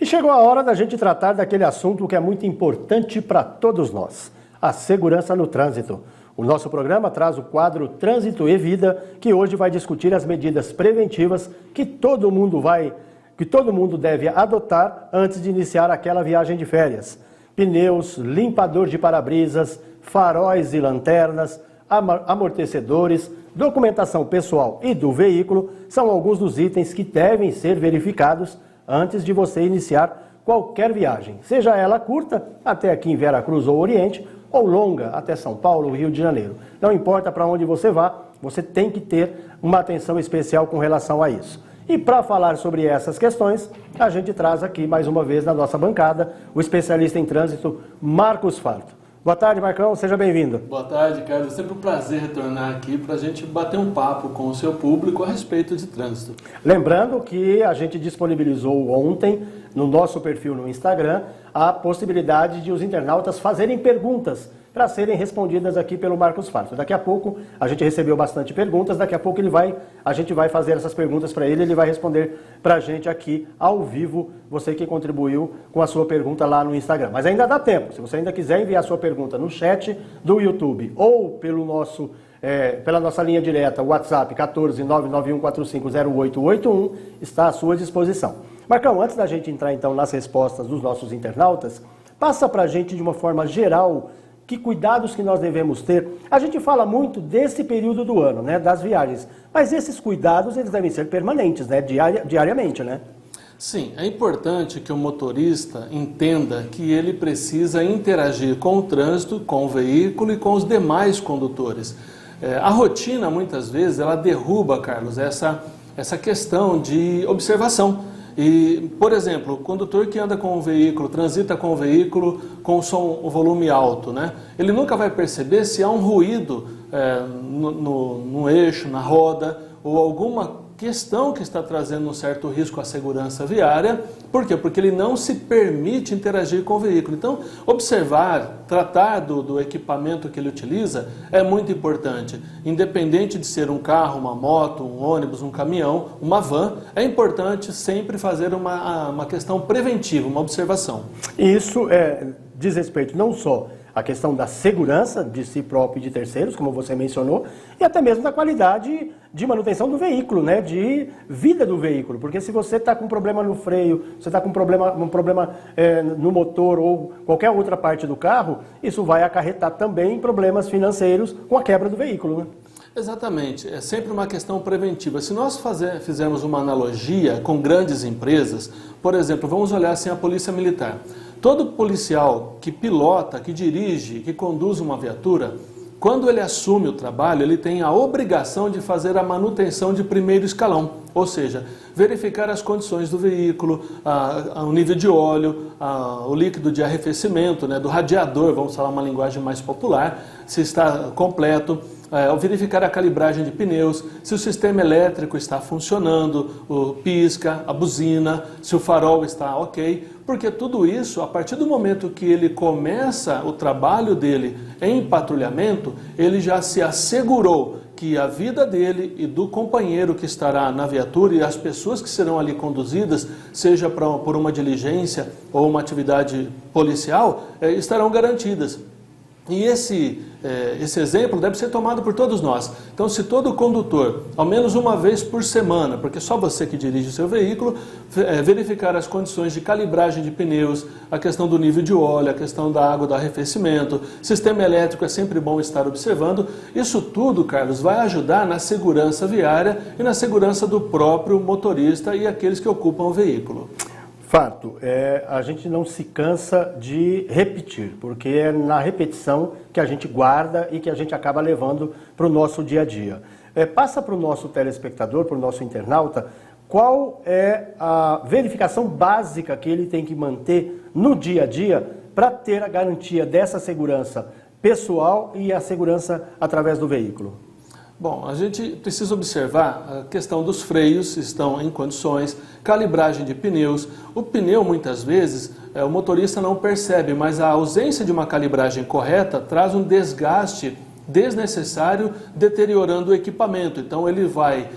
E chegou a hora da gente tratar daquele assunto que é muito importante para todos nós, a segurança no trânsito. O nosso programa traz o quadro Trânsito e Vida, que hoje vai discutir as medidas preventivas que todo mundo deve adotar antes de iniciar aquela viagem de férias. Pneus, limpador de para-brisas, faróis e lanternas, amortecedores, documentação pessoal e do veículo são alguns dos itens que devem ser verificados antes de você iniciar qualquer viagem, seja ela curta, até aqui em Veracruz ou Oriente, ou longa, até São Paulo ou Rio de Janeiro. Não importa para onde você vá, você tem que ter uma atenção especial com relação a isso. E para falar sobre essas questões, a gente traz aqui mais uma vez na nossa bancada o especialista em trânsito, Marcos Farto. Boa tarde, Marcão, seja bem-vindo. Boa tarde, Carlos. É sempre um prazer retornar aqui para a gente bater um papo com o seu público a respeito de trânsito. Lembrando que a gente disponibilizou ontem no nosso perfil no Instagram a possibilidade de os internautas fazerem perguntas para serem respondidas aqui pelo Marcos Farto. Daqui a pouco a gente recebeu bastante perguntas, daqui a pouco a gente vai fazer essas perguntas para ele vai responder para a gente aqui ao vivo, você que contribuiu com a sua pergunta lá no Instagram. Mas ainda dá tempo, se você ainda quiser enviar a sua pergunta no chat do YouTube ou pela nossa linha direta, WhatsApp 14991450881, está à sua disposição. Marcão, antes da gente entrar então nas respostas dos nossos internautas, passa para a gente de uma forma geral que cuidados que nós devemos ter. A gente fala muito desse período do ano, né, das viagens, mas esses cuidados eles devem ser permanentes, né, diariamente, né? Sim, é importante que o motorista entenda que ele precisa interagir com o trânsito, com o veículo e com os demais condutores. A rotina, muitas vezes, ela derruba, Carlos, essa questão de observação. E, por exemplo, o condutor que anda com o veículo, transita com o veículo com o volume alto, né? Ele nunca vai perceber se há um ruído no eixo, na roda, ou alguma questão que está trazendo um certo risco à segurança viária. Por quê? Porque ele não se permite interagir com o veículo. Então, observar, tratar do equipamento que ele utiliza é muito importante. Independente de ser um carro, uma moto, um ônibus, um caminhão, uma van, é importante sempre fazer uma questão preventiva, uma observação. Isso diz respeito não só à questão da segurança de si próprio e de terceiros, como você mencionou, e até mesmo da qualidade de manutenção do veículo, né, de vida do veículo, porque se você está com problema no freio, você está com um problema no motor ou qualquer outra parte do carro, isso vai acarretar também problemas financeiros com a quebra do veículo, né? Exatamente, é sempre uma questão preventiva. Se nós fizermos uma analogia com grandes empresas, por exemplo, vamos olhar assim a Polícia Militar. Todo policial que pilota, que dirige, que conduz uma viatura, quando ele assume o trabalho, ele tem a obrigação de fazer a manutenção de primeiro escalão, ou seja, verificar as condições do veículo, o nível de óleo, o líquido de arrefecimento, né, do radiador, vamos falar uma linguagem mais popular, se está completo, verificar a calibragem de pneus, se o sistema elétrico está funcionando, o pisca, a buzina, se o farol está ok, porque tudo isso, a partir do momento que ele começa o trabalho dele em patrulhamento, ele já se assegurou que a vida dele e do companheiro que estará na viatura e as pessoas que serão ali conduzidas, seja por uma diligência ou uma atividade policial, estarão garantidas. E esse exemplo deve ser tomado por todos nós. Então, se todo condutor, ao menos uma vez por semana, porque só você que dirige o seu veículo, verificar as condições de calibragem de pneus, a questão do nível de óleo, a questão da água, do arrefecimento, sistema elétrico, é sempre bom estar observando. Isso tudo, Carlos, vai ajudar na segurança viária e na segurança do próprio motorista e aqueles que ocupam o veículo. Farto, a gente não se cansa de repetir, porque é na repetição que a gente guarda e que a gente acaba levando para o nosso dia a dia. Passa para o nosso telespectador, para o nosso internauta, qual é a verificação básica que ele tem que manter no dia a dia para ter a garantia dessa segurança pessoal e a segurança através do veículo? Bom, a gente precisa observar a questão dos freios, estão em condições, calibragem de pneus. O pneu, muitas vezes, o motorista não percebe, mas a ausência de uma calibragem correta traz um desgaste desnecessário, deteriorando o equipamento. Então ele vai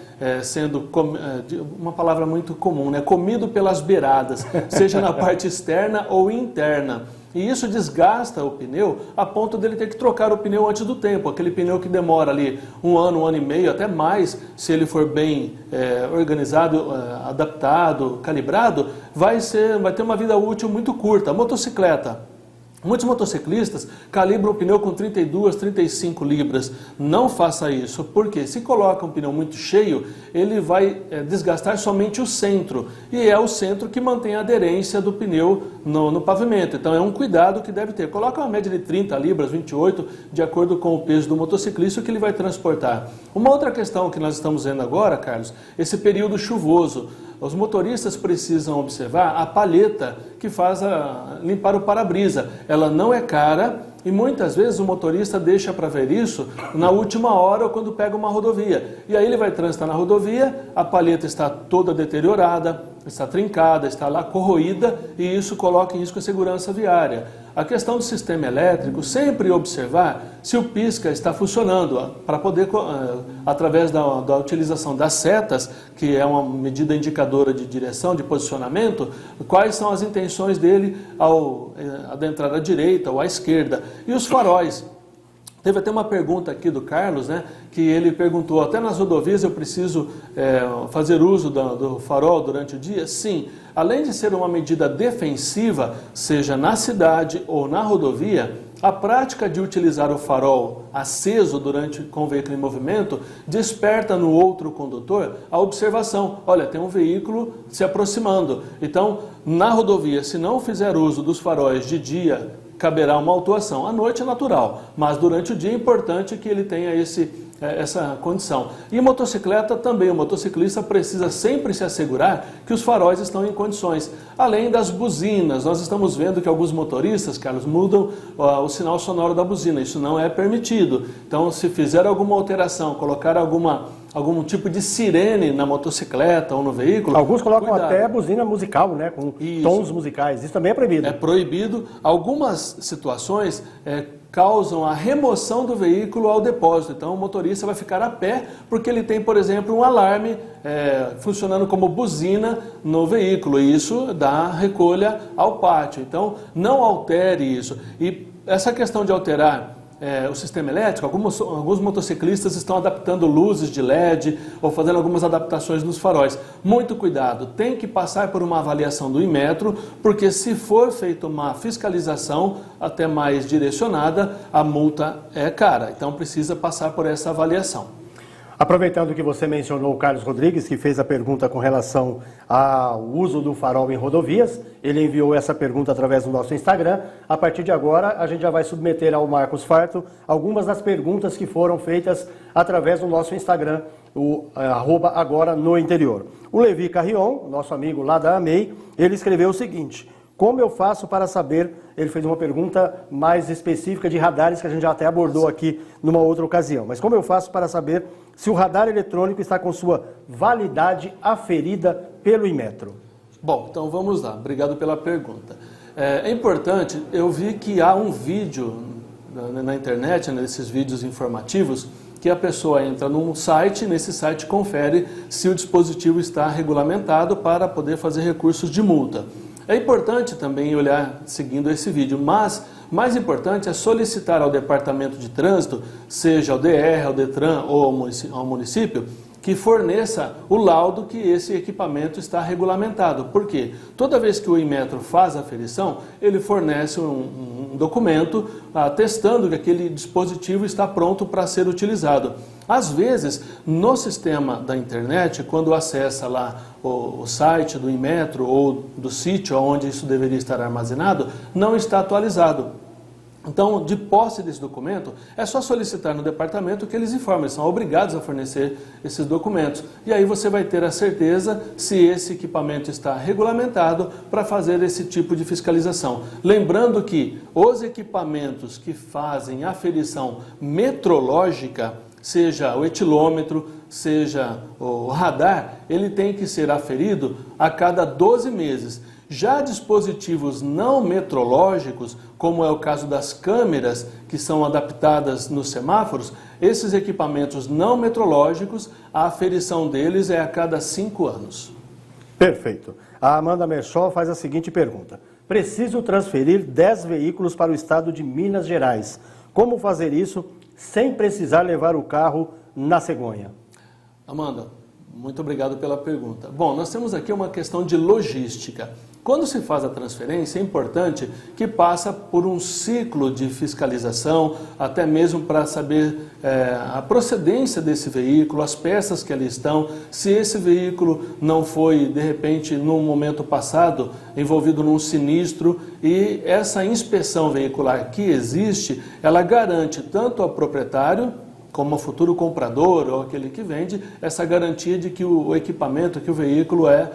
uma palavra muito comum, né? Comido pelas beiradas, seja na parte externa ou interna. E isso desgasta o pneu a ponto dele ter que trocar o pneu antes do tempo. Aquele pneu que demora ali 1 ano e meio, até mais, se ele for bem organizado, adaptado, calibrado, vai ter uma vida útil muito curta. A motocicleta. Muitos motociclistas calibram o pneu com 32, 35 libras. Não faça isso, porque se coloca um pneu muito cheio, ele vai desgastar somente o centro. E é o centro que mantém a aderência do pneu no pavimento. Então é um cuidado que deve ter. Coloca uma média de 30 libras, 28, de acordo com o peso do motociclista que ele vai transportar. Uma outra questão que nós estamos vendo agora, Carlos, esse período chuvoso. Os motoristas precisam observar a palheta que faz limpar o para-brisa. Ela não é cara e muitas vezes o motorista deixa para ver isso na última hora ou quando pega uma rodovia. E aí ele vai transitar na rodovia, a palheta está toda deteriorada, está trincada, está lá corroída e isso coloca em risco a segurança viária. A questão do sistema elétrico, sempre observar se o pisca está funcionando, para poder, através da utilização das setas, que é uma medida indicadora de direção, de posicionamento, quais são as intenções dele ao adentrar à direita ou à esquerda. E os faróis. Teve até uma pergunta aqui do Carlos, né, que ele perguntou, até nas rodovias eu preciso fazer uso do farol durante o dia? Sim, além de ser uma medida defensiva, seja na cidade ou na rodovia, a prática de utilizar o farol aceso com o veículo em movimento desperta no outro condutor a observação. Olha, tem um veículo se aproximando. Então, na rodovia, se não fizer uso dos faróis de dia, caberá uma autuação. À noite é natural, mas durante o dia é importante que ele tenha essa condição. E motocicleta também, o motociclista precisa sempre se assegurar que os faróis estão em condições. Além das buzinas, nós estamos vendo que alguns motoristas, Carlos, mudam o sinal sonoro da buzina. Isso não é permitido. Então, se fizer alguma alteração, colocar algum tipo de sirene na motocicleta ou no veículo... Alguns colocam até buzina musical, né, com tons musicais. Isso também é proibido. É proibido. Algumas situações causam a remoção do veículo ao depósito. Então o motorista vai ficar a pé porque ele tem, por exemplo, um alarme funcionando como buzina no veículo. E isso dá recolha ao pátio. Então não altere isso. E essa questão de alterar o sistema elétrico, alguns motociclistas estão adaptando luzes de LED ou fazendo algumas adaptações nos faróis. Muito cuidado, tem que passar por uma avaliação do Inmetro, porque se for feita uma fiscalização até mais direcionada, a multa é cara. Então precisa passar por essa avaliação. Aproveitando que você mencionou o Carlos Rodrigues, que fez a pergunta com relação ao uso do farol em rodovias, ele enviou essa pergunta através do nosso Instagram. A partir de agora, a gente já vai submeter ao Marcos Farto algumas das perguntas que foram feitas através do nosso Instagram, o @agora_no_interior. O Levi Carrion, nosso amigo lá da AMEI, ele escreveu o seguinte: como eu faço para saber, ele fez uma pergunta mais específica de radares que a gente já até abordou aqui numa outra ocasião, mas como eu faço para saber se o radar eletrônico está com sua validade aferida pelo Inmetro? Bom, então vamos lá, obrigado pela pergunta. É importante, eu vi que há um vídeo na internet, nesses vídeos informativos, que a pessoa entra num site, nesse site confere se o dispositivo está regulamentado para poder fazer recursos de multa. É importante também olhar seguindo esse vídeo, mas mais importante é solicitar ao Departamento de Trânsito, seja ao DR, ao Detran ou ao município, que forneça o laudo que esse equipamento está regulamentado. Por quê? Toda vez que o Inmetro faz a aferição, ele fornece um documento atestando que aquele dispositivo está pronto para ser utilizado. Às vezes, no sistema da internet, quando acessa lá o site do Inmetro ou do sítio onde isso deveria estar armazenado, não está atualizado. Então, de posse desse documento, é só solicitar no departamento que eles informem, eles são obrigados a fornecer esses documentos. E aí você vai ter a certeza se esse equipamento está regulamentado para fazer esse tipo de fiscalização. Lembrando que os equipamentos que fazem aferição metrológica, seja o etilômetro, seja o radar, ele tem que ser aferido a cada 12 meses. Já dispositivos não metrológicos, como é o caso das câmeras que são adaptadas nos semáforos, esses equipamentos não metrológicos, a aferição deles é a cada 5 anos. Perfeito. A Amanda Merchol faz a seguinte pergunta. Preciso transferir 10 veículos para o estado de Minas Gerais. Como fazer isso sem precisar levar o carro na cegonha? Amanda, muito obrigado pela pergunta. Bom, nós temos aqui uma questão de logística. Quando se faz a transferência, é importante que passa por um ciclo de fiscalização, até mesmo para saber a procedência desse veículo, as peças que ali estão, se esse veículo não foi, de repente, no momento passado, envolvido num sinistro, e essa inspeção veicular que existe, ela garante tanto ao proprietário, como ao futuro comprador ou aquele que vende, essa garantia de que o equipamento, que o veículo é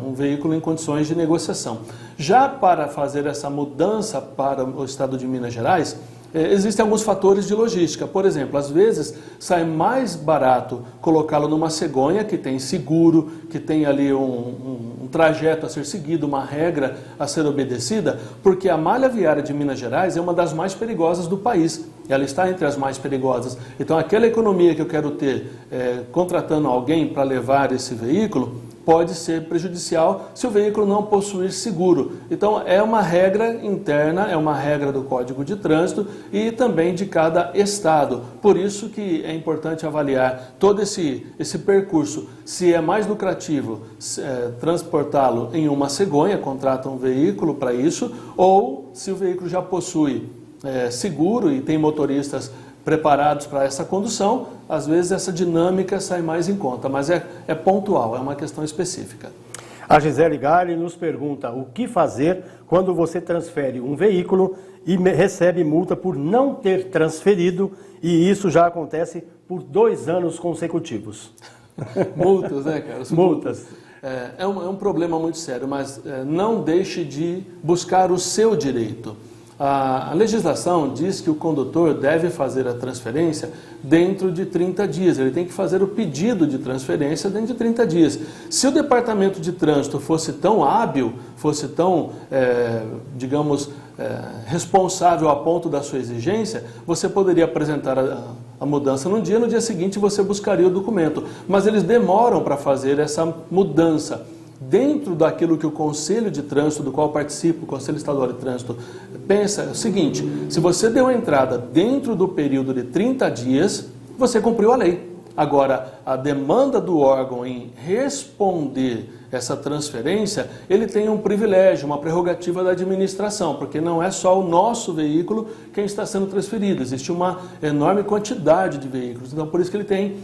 um veículo em condições de negociação. Já para fazer essa mudança para o estado de Minas Gerais, existem alguns fatores de logística. Por exemplo, às vezes sai mais barato colocá-lo numa cegonha que tem seguro, que tem ali um trajeto a ser seguido, uma regra a ser obedecida, porque a malha viária de Minas Gerais é uma das mais perigosas do país. Ela está entre as mais perigosas. Então, aquela economia que eu quero ter contratando alguém para levar esse veículo pode ser prejudicial se o veículo não possuir seguro. Então, é uma regra interna, é uma regra do Código de Trânsito e também de cada estado. Por isso que é importante avaliar todo esse percurso. Se é mais lucrativo transportá-lo em uma cegonha, contrata um veículo para isso, ou se o veículo já possui seguro e tem motoristas preparados para essa condução, às vezes essa dinâmica sai mais em conta, mas é pontual, é uma questão específica. A Gisele Galli nos pergunta o que fazer quando você transfere um veículo e recebe multa por não ter transferido, e isso já acontece por 2 anos consecutivos. Multas, né, Carlos? Multas. É um problema muito sério, mas não deixe de buscar o seu direito. A legislação diz que o condutor deve fazer a transferência dentro de 30 dias. Ele tem que fazer o pedido de transferência dentro de 30 dias. Se o departamento de trânsito fosse tão hábil, fosse tão, responsável a ponto da sua exigência, você poderia apresentar a mudança no dia seguinte você buscaria o documento. Mas eles demoram para fazer essa mudança. Dentro daquilo que o Conselho de Trânsito, do qual participo, o Conselho Estadual de Trânsito, pensa é o seguinte: se você deu a entrada dentro do período de 30 dias, você cumpriu a lei. Agora, a demanda do órgão em responder essa transferência, ele tem um privilégio, uma prerrogativa da administração, porque não é só o nosso veículo quem está sendo transferido, existe uma enorme quantidade de veículos, então por isso que ele tem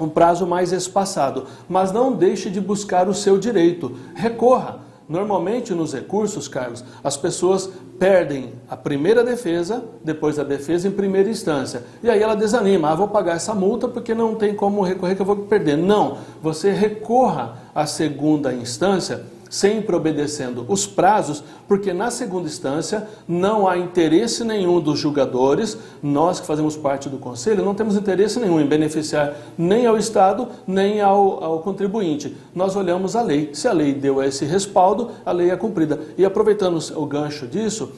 um prazo mais espaçado, mas não deixe de buscar o seu direito, recorra. Normalmente nos recursos, Carlos, as pessoas perdem a primeira defesa, depois a defesa em primeira instância, e aí ela desanima, vou pagar essa multa porque não tem como recorrer que eu vou perder. Não, você recorra à segunda instância, sempre obedecendo os prazos, porque na segunda instância não há interesse nenhum dos julgadores, nós que fazemos parte do Conselho, não temos interesse nenhum em beneficiar nem ao Estado, nem ao contribuinte. Nós olhamos a lei, se a lei deu esse respaldo, a lei é cumprida. E aproveitando o gancho disso,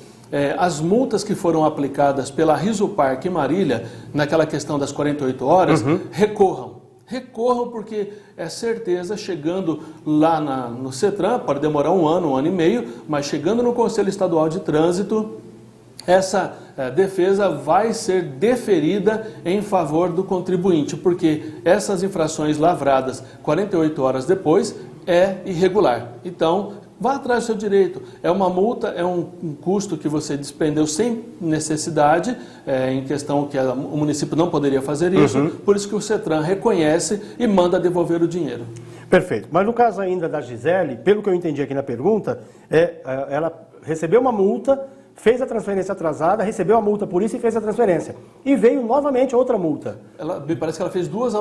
as multas que foram aplicadas pela Risopark em Marília, naquela questão das 48 horas, recorram porque é certeza, chegando lá no CETRAN, pode demorar um ano e meio, mas chegando no Conselho Estadual de Trânsito, essa defesa vai ser deferida em favor do contribuinte, porque essas infrações lavradas 48 horas depois é irregular. Então, vá atrás do seu direito. É uma multa, é um custo que você despendeu sem necessidade, em questão que o município não poderia fazer isso, por isso que o CETRAN reconhece e manda devolver o dinheiro. Perfeito. Mas no caso ainda da Gisele, pelo que eu entendi aqui na pergunta, ela recebeu uma multa, fez a transferência atrasada, recebeu a multa por isso e fez a transferência. E veio novamente outra multa. Parece que ela fez duas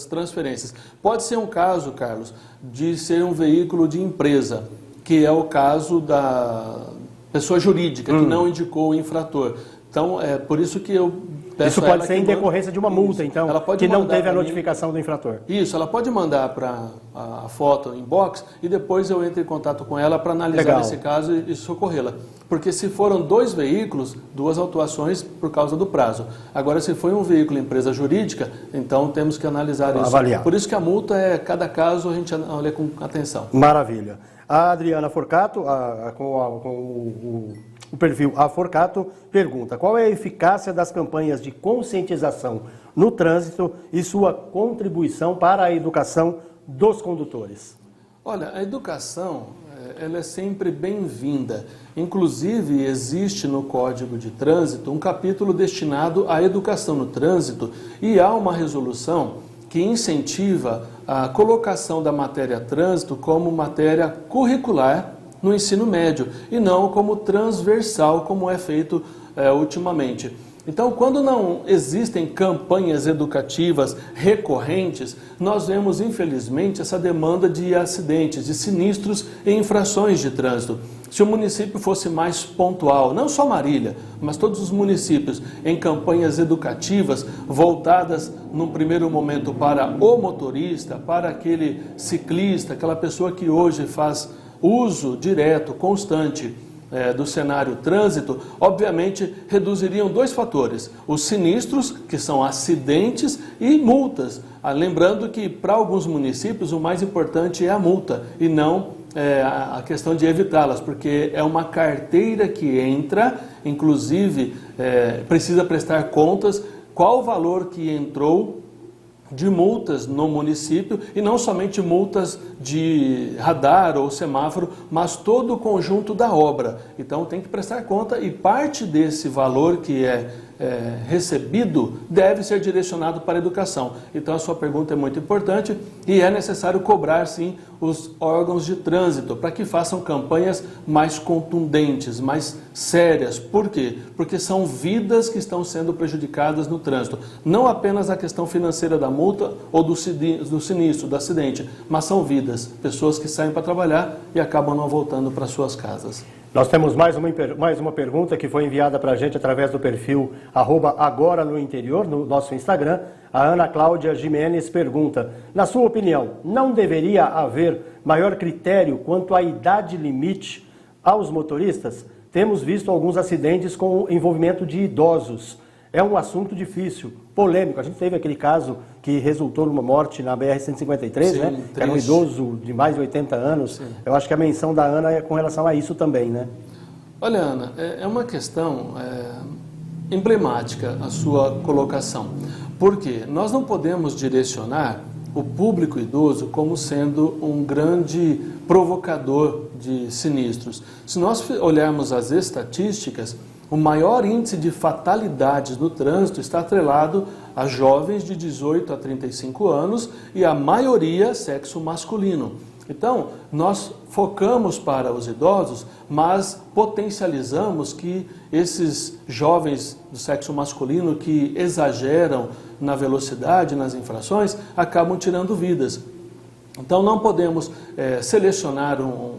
transferências. Pode ser um caso, Carlos, de ser um veículo de empresa, que é o caso da pessoa jurídica, que não indicou o infrator. Então, é por isso que eu Isso pode ser em decorrência de uma multa, então, que não teve a notificação do infrator. Isso, ela pode mandar para a foto inbox e depois eu entro em contato com ela para analisar esse caso e socorrê-la. Porque se foram 2 veículos, 2 autuações por causa do prazo. Agora, se foi um veículo empresa jurídica, então temos que analisar isso. Avaliar. Por isso que a multa cada caso a gente olha com atenção. Maravilha. A Adriana Forcato, com o perfil A Forcato, pergunta: qual é a eficácia das campanhas de conscientização no trânsito e sua contribuição para a educação dos condutores? Olha, a educação ela é sempre bem-vinda. Inclusive, existe no Código de Trânsito um capítulo destinado à educação no trânsito e há uma resolução que incentiva a colocação da matéria trânsito como matéria curricular no ensino médio e não como transversal, como é feito ultimamente. Então, quando não existem campanhas educativas recorrentes, nós vemos, infelizmente, essa demanda de acidentes, de sinistros e infrações de trânsito. Se o município fosse mais pontual, não só Marília, mas todos os municípios, em campanhas educativas voltadas, num primeiro momento, para o motorista, para aquele ciclista, aquela pessoa que hoje faz uso direto, constante, do cenário trânsito, obviamente reduziriam 2 fatores: os sinistros, que são acidentes, e multas. Lembrando que para alguns municípios o mais importante é a multa e não a questão de evitá-las, porque é uma carteira que entra, inclusive precisa prestar contas qual o valor que entrou de multas no município, e não somente multas de radar ou semáforo, mas todo o conjunto da obra. Então tem que prestar conta e parte desse valor que é recebido deve ser direcionado para a educação. Então a sua pergunta é muito importante e é necessário cobrar sim os órgãos de trânsito para que façam campanhas mais contundentes, mais sérias. Por quê? Porque são vidas que estão sendo prejudicadas no trânsito. Não apenas a questão financeira da multa ou do sinistro, do acidente, mas são vidas, pessoas que saem para trabalhar e acabam não voltando para suas casas. Nós temos mais uma pergunta que foi enviada para a gente através do perfil @agora no interior, no nosso Instagram. A Ana Cláudia Jimenez pergunta: na sua opinião, não deveria haver maior critério quanto à idade limite aos motoristas? Temos visto alguns acidentes com envolvimento de idosos. É um assunto difícil, polêmico. A gente teve aquele caso que resultou numa morte na BR-153, sim, né? Era um idoso de mais de 80 anos. Sim. Eu acho que a menção da Ana é com relação a isso também, né? Olha, Ana, é uma questão emblemática a sua colocação. Porque nós não podemos direcionar o público idoso como sendo um grande provocador de sinistros. Se nós olharmos as estatísticas, o maior índice de fatalidades no trânsito está atrelado a jovens de 18 a 35 anos e a maioria sexo masculino. Então, nós focamos para os idosos, mas potencializamos que esses jovens do sexo masculino que exageram na velocidade, nas infrações, acabam tirando vidas. Então, não podemos selecionar um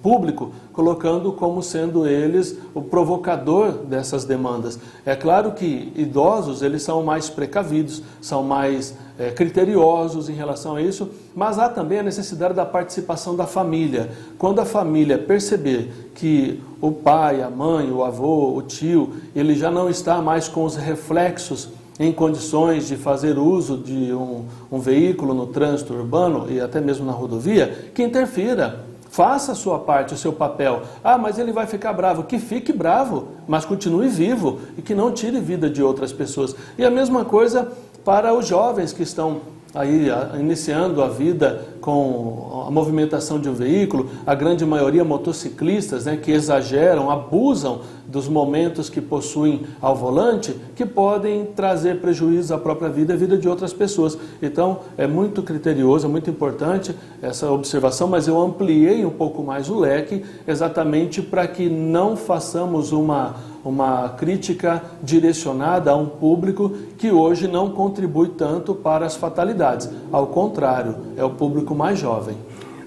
público colocando como sendo eles o provocador dessas demandas. É claro que idosos, eles são mais precavidos, são mais criteriosos em relação a isso, mas há também a necessidade da participação da família. Quando a família perceber que o pai, a mãe, o avô, o tio, ele já não está mais com os reflexos em condições de fazer uso de um veículo no trânsito urbano e até mesmo na rodovia, que interfira. Faça a sua parte, o seu papel. Ah, mas ele vai ficar bravo. Que fique bravo, mas continue vivo e que não tire vida de outras pessoas. E a mesma coisa para os jovens que estão aí iniciando a vida com a movimentação de um veículo, a grande maioria motociclistas, né, que exageram, abusam dos momentos que possuem ao volante, que podem trazer prejuízo à própria vida e à vida de outras pessoas. Então, é muito criterioso, é muito importante essa observação, mas eu ampliei um pouco mais o leque, exatamente para que não façamos uma crítica direcionada a um público que hoje não contribui tanto para as fatalidades. Ao contrário, é o público mais jovem.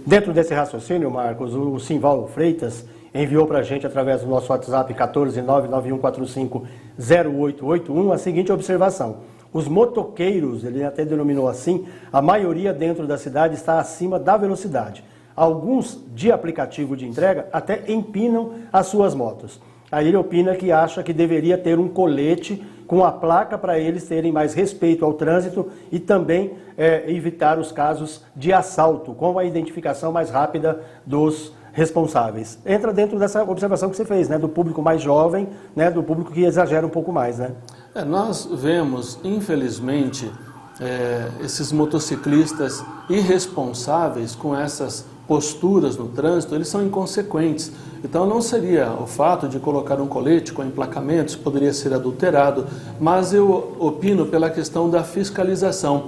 Dentro desse raciocínio, Marcos, o Simval Freitas, enviou para a gente através do nosso WhatsApp 14991450881 a seguinte observação. Os motoqueiros, ele até denominou assim, a maioria dentro da cidade está acima da velocidade. Alguns de aplicativo de entrega até empinam as suas motos. Aí ele opina que acha que deveria ter um colete com a placa para eles terem mais respeito ao trânsito e também evitar os casos de assalto, com a identificação mais rápida dos responsáveis. Entra dentro dessa observação que você fez, né, do público mais jovem, né, do público que exagera um pouco mais, né? Nós vemos, infelizmente, esses motociclistas irresponsáveis com essas posturas no trânsito, eles são inconsequentes. Então não seria o fato de colocar um colete com emplacamentos, poderia ser adulterado, mas eu opino pela questão da fiscalização.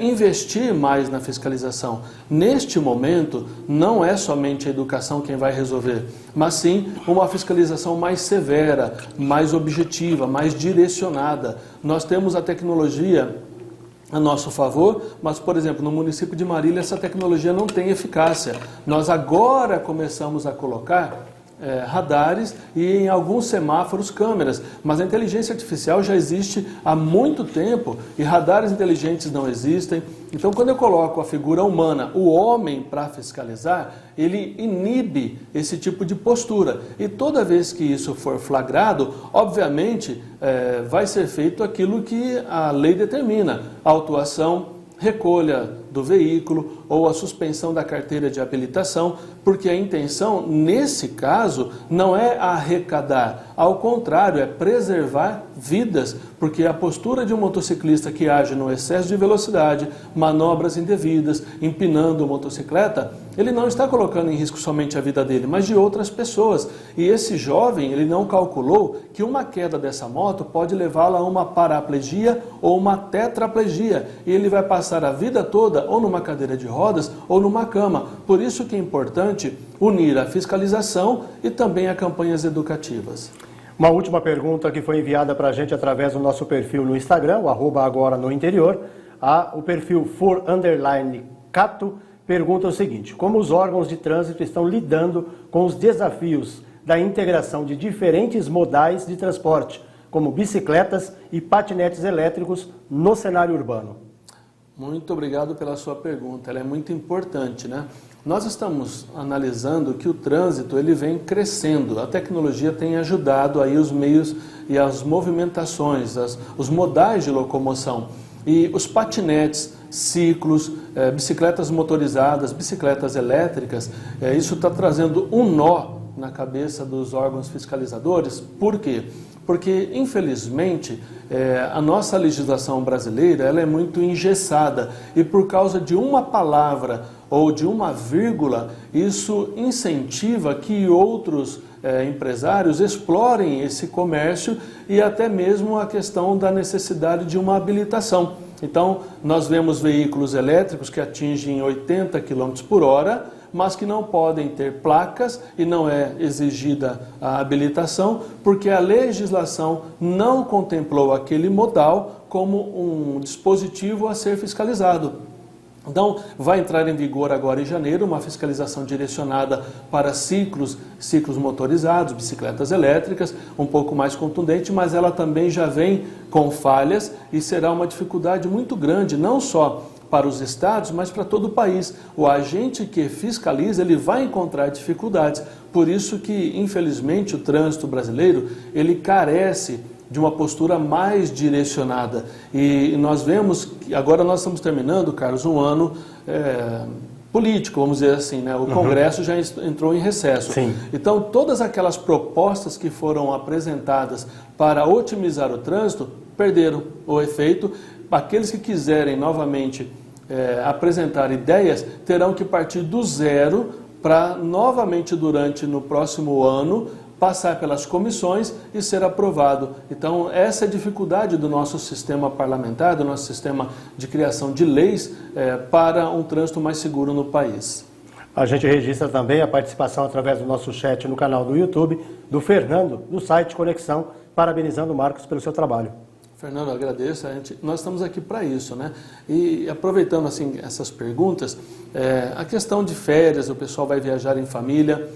Investir mais na fiscalização. Neste momento, não é somente a educação quem vai resolver, mas sim uma fiscalização mais severa, mais objetiva, mais direcionada. Nós temos a tecnologia a nosso favor, mas, por exemplo, no município de Marília essa tecnologia não tem eficácia. Nós agora começamos a colocar radares e em alguns semáforos câmeras, mas a inteligência artificial já existe há muito tempo e radares inteligentes não existem. Então, quando eu coloco a figura humana, o homem, para fiscalizar, ele inibe esse tipo de postura. E toda vez que isso for flagrado, obviamente, vai ser feito aquilo que a lei determina: autuação, recolha do veículo ou a suspensão da carteira de habilitação, porque a intenção, nesse caso, não é arrecadar, ao contrário, é preservar vidas, porque a postura de um motociclista que age no excesso de velocidade, manobras indevidas, empinando a motocicleta, ele não está colocando em risco somente a vida dele, mas de outras pessoas. E esse jovem, ele não calculou que uma queda dessa moto pode levá-lo a uma paraplegia ou uma tetraplegia, e ele vai passar a vida toda ou numa cadeira de rodas ou numa cama. Por isso que é importante unir a fiscalização e também a campanhas educativas. Uma última pergunta que foi enviada para a gente através do nosso perfil no Instagram, o @agora-no-interior. O perfil _cato pergunta o seguinte: como os órgãos de trânsito estão lidando com os desafios da integração de diferentes modais de transporte, como bicicletas e patinetes elétricos, no cenário urbano? Muito obrigado pela sua pergunta, ela é muito importante, né? Nós estamos analisando que o trânsito ele vem crescendo, a tecnologia tem ajudado aí os meios e as movimentações, os modais de locomoção. E os patinetes, ciclos, bicicletas motorizadas, bicicletas elétricas, isso está trazendo um nó na cabeça dos órgãos fiscalizadores. Por quê? Porque, infelizmente, a nossa legislação brasileira ela é muito engessada e por causa de uma palavra ou de uma vírgula, isso incentiva que outros empresários explorem esse comércio e até mesmo a questão da necessidade de uma habilitação. Então, nós vemos veículos elétricos que atingem 80 km por hora, mas que não podem ter placas e não é exigida a habilitação, porque a legislação não contemplou aquele modal como um dispositivo a ser fiscalizado. Então, vai entrar em vigor agora em janeiro uma fiscalização direcionada para ciclos motorizados, bicicletas elétricas, um pouco mais contundente, mas ela também já vem com falhas e será uma dificuldade muito grande, não só para os estados, mas para todo o país. O agente que fiscaliza, ele vai encontrar dificuldades. Por isso que, infelizmente, o trânsito brasileiro, ele carece de uma postura mais direcionada. E nós vemos que agora nós estamos terminando, Carlos, um ano político, vamos dizer assim, né? O Congresso já entrou em recesso. Sim. Então, todas aquelas propostas que foram apresentadas para otimizar o trânsito perderam o efeito. Aqueles que quiserem novamente apresentar ideias terão que partir do zero para novamente no próximo ano passar pelas comissões e ser aprovado. Então, essa é a dificuldade do nosso sistema parlamentar, do nosso sistema de criação de leis para um trânsito mais seguro no país. A gente registra também a participação através do nosso chat no canal do YouTube, do Fernando, do site Conexão, parabenizando o Marcos pelo seu trabalho. Fernando, eu agradeço. Nós estamos aqui para isso, né? E aproveitando assim essas perguntas, a questão de férias, o pessoal vai viajar em família.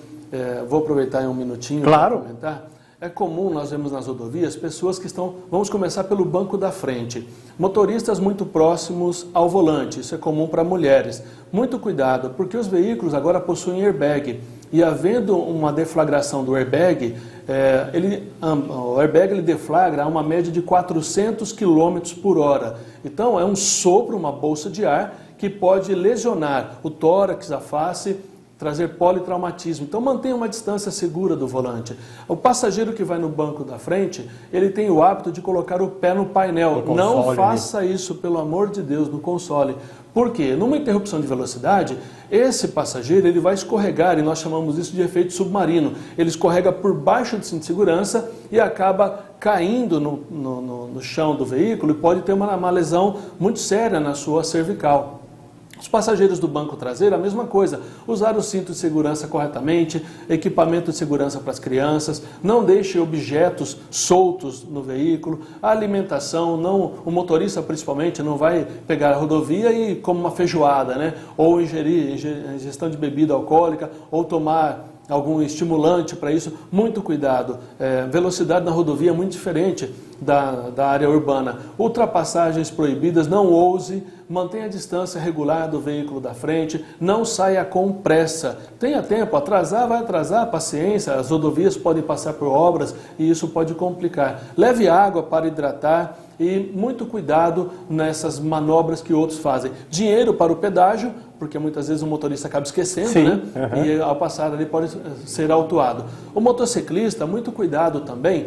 vou aproveitar em um minutinho para comentar. É comum, nós vemos nas rodovias, pessoas que estão, vamos começar pelo banco da frente, motoristas muito próximos ao volante, isso é comum para mulheres. Muito cuidado, porque os veículos agora possuem airbag, e havendo uma deflagração do airbag, o airbag ele deflagra a uma média de 400 km por hora. Então é um sopro, uma bolsa de ar, que pode lesionar o tórax, a face, trazer politraumatismo. Então mantenha uma distância segura do volante. O passageiro que vai no banco da frente, ele tem o hábito de colocar o pé no painel. Não faça isso, pelo amor de Deus, no console. Por quê? Numa interrupção de velocidade, esse passageiro ele vai escorregar, e nós chamamos isso de efeito submarino. Ele escorrega por baixo do cinto de segurança e acaba caindo no chão do veículo e pode ter uma lesão muito séria na sua cervical. Os passageiros do banco traseiro, a mesma coisa, usar o cinto de segurança corretamente, equipamento de segurança para as crianças, não deixe objetos soltos no veículo, a alimentação, o motorista principalmente não vai pegar a rodovia e comer uma feijoada, né? Ou ingerir ingestão de bebida alcoólica, ou tomar algum estimulante para isso. Muito cuidado. Velocidade na rodovia é muito diferente da área urbana. Ultrapassagens proibidas, não ouse, mantenha a distância regular do veículo da frente, não saia com pressa. Tenha tempo, atrasar, vai atrasar, paciência, as rodovias podem passar por obras e isso pode complicar. Leve água para hidratar e muito cuidado nessas manobras que outros fazem. Dinheiro para o pedágio, porque muitas vezes o motorista acaba esquecendo, sim, né? E ao passar ali pode ser autuado. O motociclista, muito cuidado também,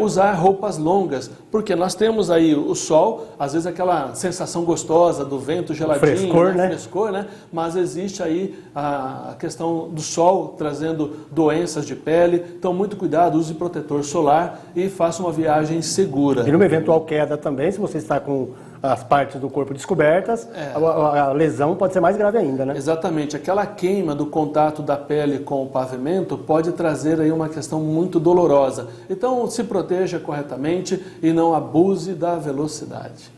usar roupas longas, porque nós temos aí o sol, às vezes aquela sensação gostosa do vento geladinho, frescor, né? Mas existe aí a questão do sol trazendo doenças de pele, então muito cuidado, use protetor solar e faça uma viagem segura. E numa eventual queda também, se você está com as partes do corpo descobertas, a lesão pode ser mais grave ainda, né? Exatamente. Aquela queima do contato da pele com o pavimento pode trazer aí uma questão muito dolorosa. Então, se proteja corretamente e não abuse da velocidade.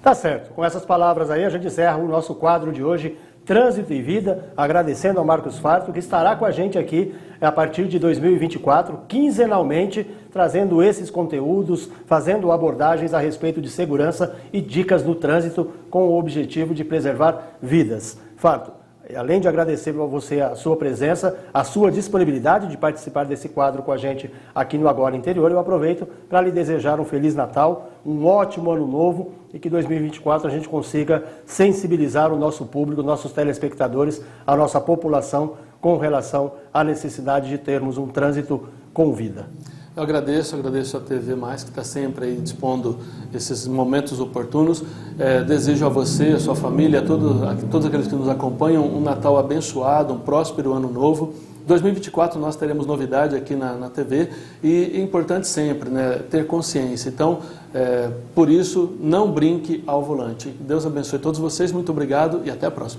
Tá certo. Com essas palavras aí, a gente encerra o nosso quadro de hoje, Trânsito e Vida, agradecendo ao Marcos Farto, que estará com a gente aqui a partir de 2024, quinzenalmente, trazendo esses conteúdos, fazendo abordagens a respeito de segurança e dicas no trânsito com o objetivo de preservar vidas. Farto, além de agradecer a você a sua presença, a sua disponibilidade de participar desse quadro com a gente aqui no Agora Interior, eu aproveito para lhe desejar um Feliz Natal, um ótimo Ano Novo e que 2024 a gente consiga sensibilizar o nosso público, nossos telespectadores, a nossa população com relação à necessidade de termos um trânsito com vida. Eu agradeço a TV Mais, que está sempre aí dispondo esses momentos oportunos. Desejo a você, a sua família, a todos aqueles que nos acompanham, um Natal abençoado, um próspero Ano Novo. 2024 nós teremos novidade aqui na TV e é importante sempre, né, ter consciência. Então, por isso, não brinque ao volante. Deus abençoe todos vocês, muito obrigado e até a próxima.